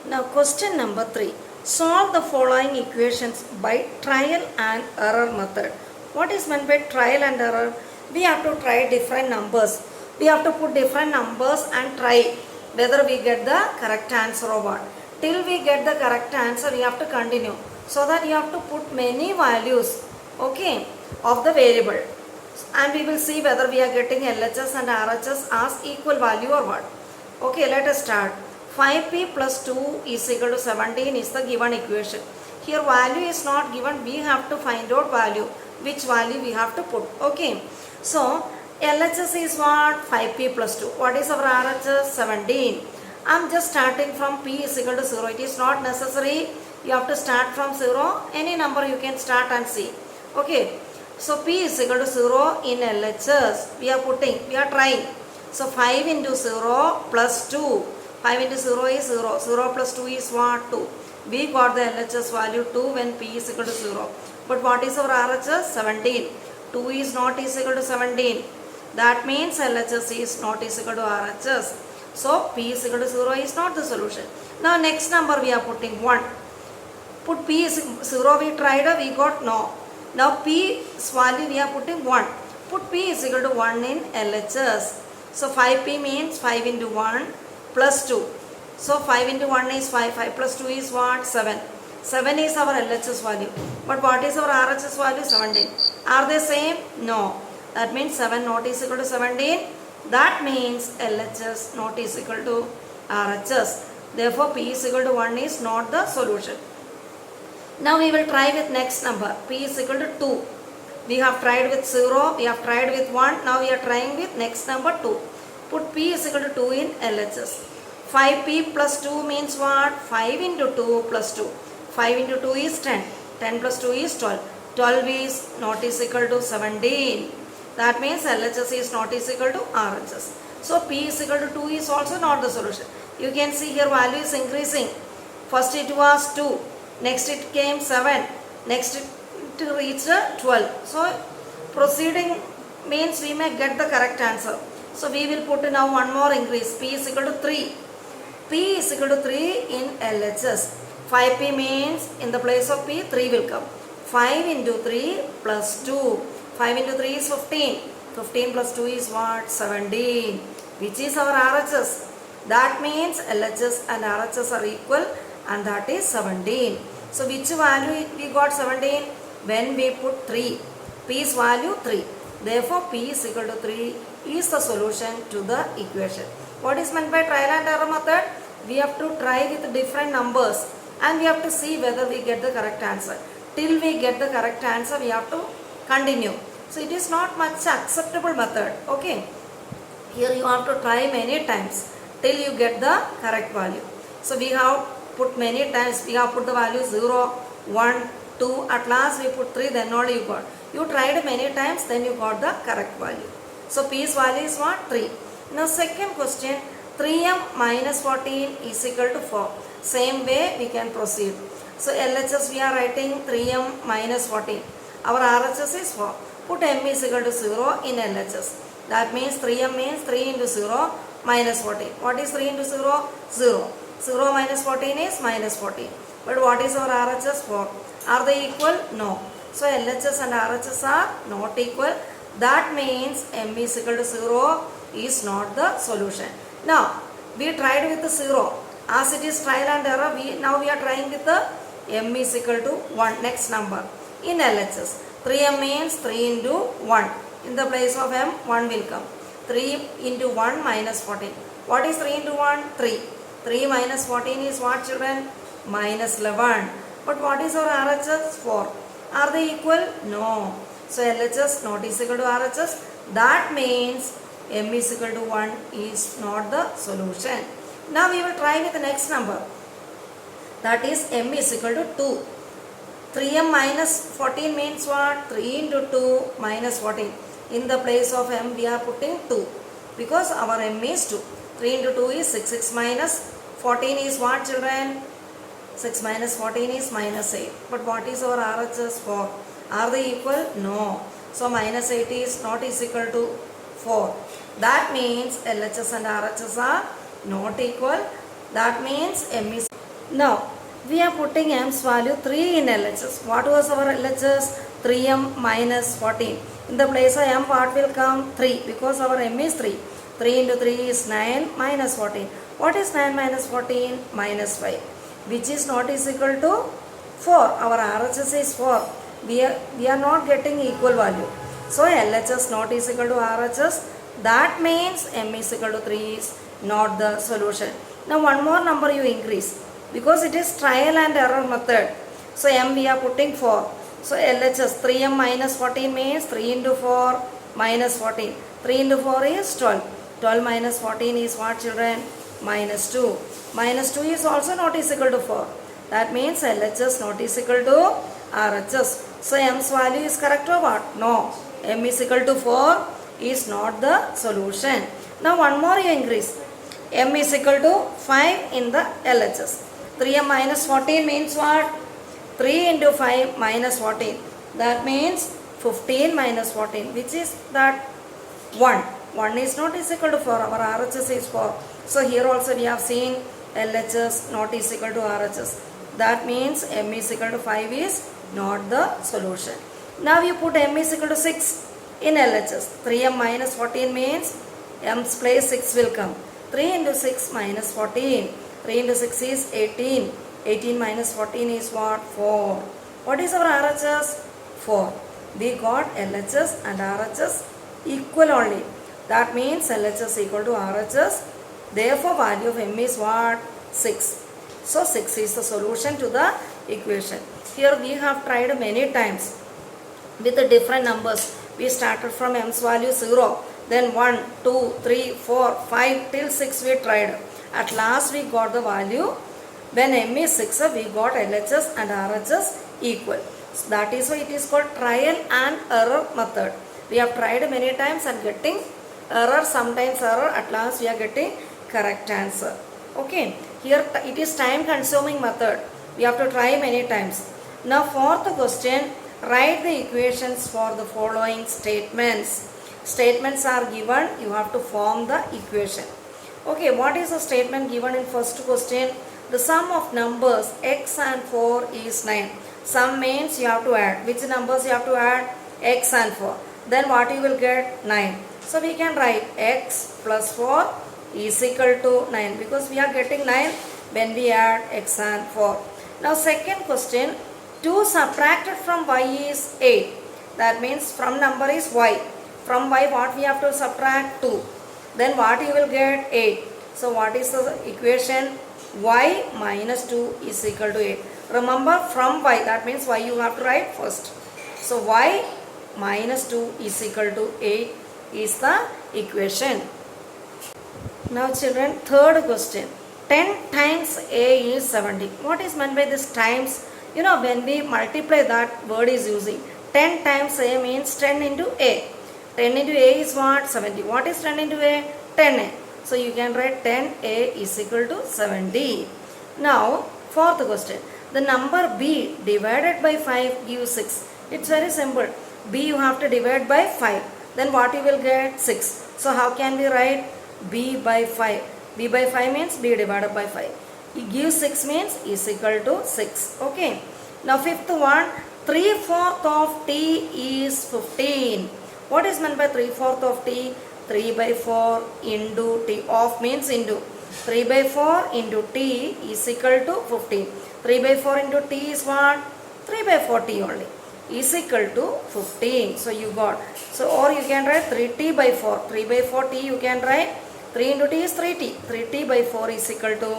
Now question number 3. Solve the following equations by trial and error method. What is meant by trial and error? We have to try different numbers. We have to put different numbers and try whether we get the correct answer or what. Till we get the correct answer, we have to continue. So that you have to put many values, okay, of the variable. And we will see whether we are getting LHS and RHS as equal value or what. Okay, let us start. 5p plus 2 is equal to 17 is the given equation. Here value is not given, we have to find out value, which value we have to put. Okay, so LHS is what? 5p plus 2. What is our RHS? 17. I am just starting from p is equal to 0. It is not necessary you have to start from 0. Any number you can start and see. Okay, so p is equal to 0 in LHS. We are trying. So 5 into 0 plus 2. 5 into 0 is 0. 0 plus 2 is what? 2. We got the LHS value 2 when p is equal to 0. But what is our RHS? 17. 2 is not is equal to 17. That means LHS is not is equal to RHS. So p is equal to 0 is not the solution. Now next number we are putting 1. Put p is 0 we tried, we got no. Now p's value we are putting 1. Put p is equal to 1 in LHS. So 5p means 5 into 1 plus 2. So 5 into 1 is 5. 5 plus 2 is what? 7. 7 is our LHS value. But what is our RHS value? 17. Are they same? No. That means 7 not is equal to 17. That means LHS not is equal to RHS. Therefore p is equal to 1 is not the solution. Now we will try with next number. P is equal to 2. We have tried with 0. We have tried with 1. Now we are trying with next number 2. Put p is equal to 2 in LHS. 5p plus 2 means what? 5 into 2 plus 2. 5 into 2 is 10. 10 plus 2 is 12. 12 is not is equal to 17. That means LHS is not is equal to RHS. So p is equal to 2 is also not the solution. You can see here value is increasing. First it was 2. Next it came 7. Next it reached 12. So proceeding means we may get the correct answer. So we will put now one more increase. P is equal to 3. P is equal to 3 in LHS. 5p means in the place of p 3 will come. 5 into 3 plus 2. 5 into 3 is 15. 15 plus 2 is what? 17. Which is our RHS. That means LHS and RHS are equal and that is 17. So which value we got 17? When we put 3. P's value 3. Therefore p is equal to 3 is the solution to the equation. What is meant by trial and error method? We have to try with different numbers and we have to see whether we get the correct answer. Till we get the correct answer, we have to continue. So it is not much acceptable method. Okay. Here you have to try many times till you get the correct value. So we have put many times. We have put the value 0, 1, 2. At last we put 3. Then only you got. You tried many times. Then you got the correct value. So p's value is what? 3. Now second question. 3m minus 14 is equal to 4. Same way we can proceed. So LHS we are writing 3m minus 14. Our RHS is 4. Put m is equal to 0 in LHS. That means 3m means 3 into 0 minus 14. What is 3 into 0? 0. 0 minus 14 is minus 14. But what is our RHS? 4. Are they equal? No. So LHS and RHS are not equal. That means m is equal to 0 is not the solution. Now we tried with the 0. As it is trial and error, now we are trying with the m is equal to 1. Next number in LHS. 3m means 3 into 1. In the place of m, 1 will come. 3 into 1 minus 14. What is 3 into 1? 3. 3 minus 14 is what, children? Minus 11. But what is our RHS? 4. Are they equal? No. So LHS not is equal to RHS. That means m is equal to 1 is not the solution. Now we will try with the next number. That is m is equal to 2. 3m minus 14 means what? 3 into 2 minus 14. In the place of m we are putting 2. Because our m is 2. 3 into 2 is 6. 6 minus 14 is what, children? 6 minus 14 is minus 8. But what is our RHS? 4. Are they equal? No. So minus 8 is not is equal to 4. That means LHS and RHS are not equal. That means M is Now, we are putting m's value 3 in LHS. What was our LHS? 3m minus 14. In the place of m, what will come? 3, because our m is 3. 3 into 3 is 9 minus 14. What is 9 minus 14? Minus 5. Which is not is equal to 4. Our RHS is 4. We are not getting equal value. So LHS not is equal to RHS. That means m is equal to 3 is not the solution. Now one more number you increase. Because it is trial and error method. So m we are putting 4. So LHS 3m minus 14 means 3 into 4 minus 14. 3 into 4 is 12. 12 minus 14 is what, children? Minus 2. Minus 2 is also not is equal to 4. That means LHS not is equal to RHS. So m's value is correct or what? No. M is equal to 4 is not the solution. Now one more you increase. M is equal to 5 in the LHS. 3m minus 14 means what? 3 into 5 minus 14. That means 15 minus 14. Which is that? 1. 1 is not is equal to 4. Our RHS is 4. So here also we have seen LHS not is equal to RHS. That means m is equal to 5 is not the solution. Now you put m is equal to 6 in LHS. 3m minus 14 means m's place 6 will come. 3 into 6 minus 14. 3 into 6 is 18. 18 minus 14 is what? 4. What is our RHS? 4. We got LHS and RHS equal only. That means LHS equal to RHS. Therefore value of m is what? 6. So 6 is the solution to the equation. Here we have tried many times with the different numbers. We started from m's value 0. Then 1, 2, 3, 4, 5 till 6 we tried. At last we got the value. When m is 6, we got LHS and RHS equal. So that is why it is called trial and error method. We have tried many times and getting error, sometimes error, at last we are getting correct answer. Okay, here it is time consuming method. We have to try many times. Now fourth question, write the equations for the following statements. Statements are given, you have to form the equation. Okay, what is the statement given in first question? The sum of numbers x and 4 is 9. Sum means you have to add. Which numbers you have to add? X and 4. Then what you will get? 9. So we can write x plus 4 is equal to 9 because we are getting 9 when we add x and 4. Now second question, 2 subtracted from y is 8. That means from number is y. From y what we have to subtract? 2. Then what you will get? 8. So what is the equation? Y minus 2 is equal to 8. Remember from y, that means y you have to write first. So y minus 2 is equal to 8 is the equation. Now children, third question. 10 times a is 70. What is meant by this times? You know, when we multiply, that word is using. 10 times a means 10 into a. 10 into a is what? 70. What is 10 into a? 10a. So you can write 10a is equal to 70. Now, fourth question. The number b divided by 5 gives 6. It's very simple. B you have to divide by 5. Then what you will get? 6. So how can we write b by 5? b by 5 means b divided by 5. It gives 6 means is equal to 6. Okay. Now fifth one. 3/4 of t is 15. What is meant by 3/4 of t? 3 by 4 into t. Of means into. 3 by 4 into t is equal to 15. 3 by 4 into t is what? 3 by 4 t only. Is equal to 15. So you got. So or you can write 3t by 4. 3 by 4 t you can write. 3 into t is 3t. 3t by 4 is equal to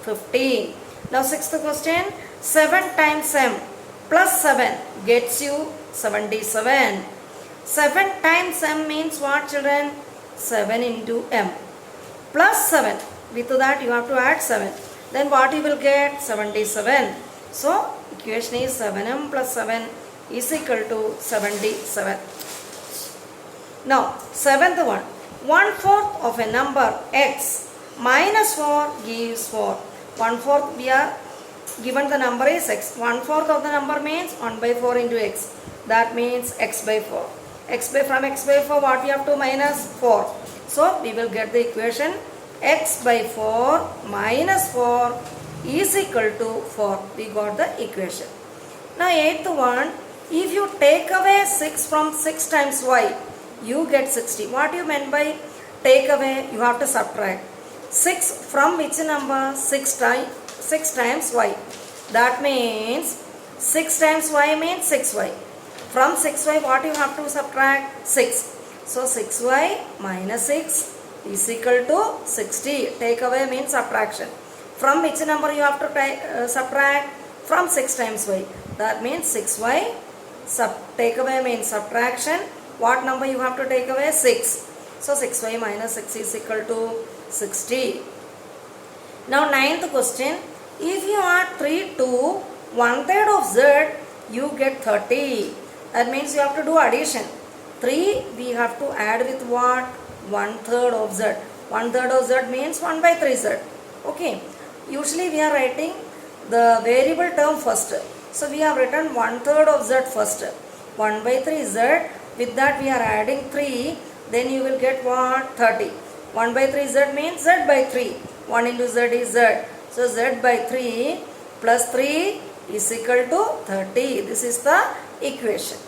15. Now sixth question. 7 times m plus 7 gets you 77. 7 times m means what, children? 7 into m plus 7. With that you have to add 7. Then what you will get? 77. So equation is 7m plus 7 is equal to 77. Now seventh one. 1/4 of a number x minus 4 gives 4. 1/4 we are given the number is x. 1/4 of the number means 1 by 4 into x. That means x by 4. From x by 4 what we have to minus 4. So we will get the equation x by 4 minus 4 is equal to 4. We got the equation. Now 8th one, if you take away 6 from 6 times y, you get 60. What you meant by take away? You have to subtract. 6 from which number? 6 times y. That means 6 times y means 6y. From 6y what you have to subtract? 6. So 6y minus 6 is equal to 60. Take away means subtraction. From which number you have to subtract? From 6 times y. That means 6y. Take away means subtraction. What number you have to take away? 6. So 6y minus 6 is equal to 60. Now 9th question. If you add 3 to 1/3 of z, you get 30. That means you have to do addition. 3 we have to add with what? 1/3 of z. 1/3 of z means 1 by 3 z. Okay. Usually we are writing the variable term first. So we have written 1/3 of z first. 1 by 3 z. With that we are adding 3. Then you will get what? 30. 1 by 3 z means z by 3. 1 into z is z. So z by 3 plus 3 is equal to 30. This is the equation.